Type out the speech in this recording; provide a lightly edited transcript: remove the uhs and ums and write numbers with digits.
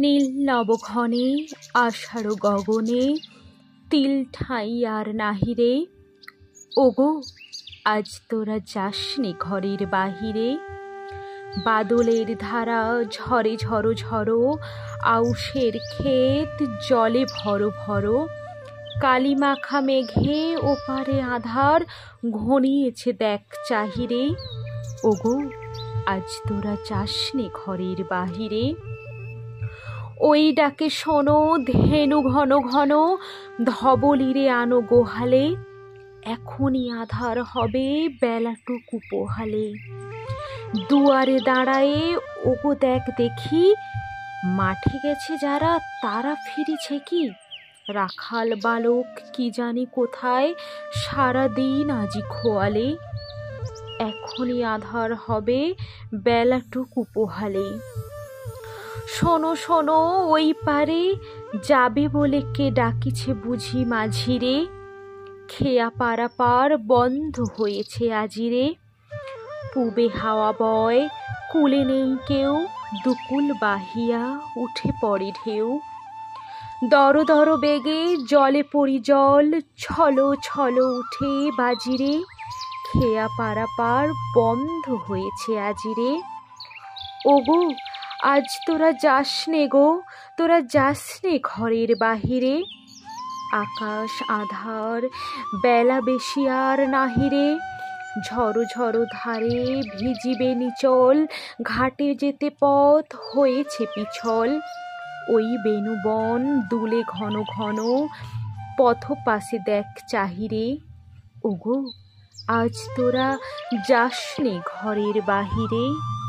নীল নবঘনে আষাঢ় গগনে তিল ঠাঁই আর নাহিরে। ওগো আজ তোরা যাসনি ঘরের বাহিরে। বাদলের ধারা ঝরে ঝরো ঝরো, আউশের ক্ষেত জলে ভরো ভরো। কালিমাখা মেঘে ওপারে আধার ঘনিয়েছে দেখ চাহিরে। ওগো আজ তোরা যাসনি ঘরের বাহিরে। ওই ডাকে শোনো ধেনু ঘন ঘন, ধবলিরে আনো গোহালে। এখনই আধার হবে বেলাটুকু পোহালে। দুয়ারে দাঁড়ায়ে ওগো দেখ দেখি, মাঠে গেছে যারা তারা ফিরেছে কি। রাখাল বালক কি জানি কোথায়, সারাদিন আজি খোয়ালে। এখনই আধার হবে বেলাটুকু পোহালে। শোনো শোনো ওই পারে যাবে বলে কে ডাকিছে বুঝি মাঝিরে। খেয়া পারাপার বন্ধ হয়েছে আজিরে। পূবে হাওয়া বয় কূলে নেই কেউ, দুকুল বাহিয়া উঠে পড়ে ঢেউ। দর দর বেগে জলে পড়ি জল, ছলো ছলো উঠে বাজিরে। খেয়া পারাপার বন্ধ হয়েছে আজিরে। ওগো আজ তোরা যাসনে গো, তোরা যাসনে ঘরের বাহিরে। আকাশ আধার বেলা বেশি আর নাহিরে। ঝড়ো ঝড়ো ধারে ভিজিবে নিচল, ঘাটে যেতে পথ হয়েছে পিছল। ওই বেণুবন দুলে ঘন ঘন, পথ পাশে দেখ চাহিরে। ওগো আজ তোরা যাসনে ঘরের বাহিরে।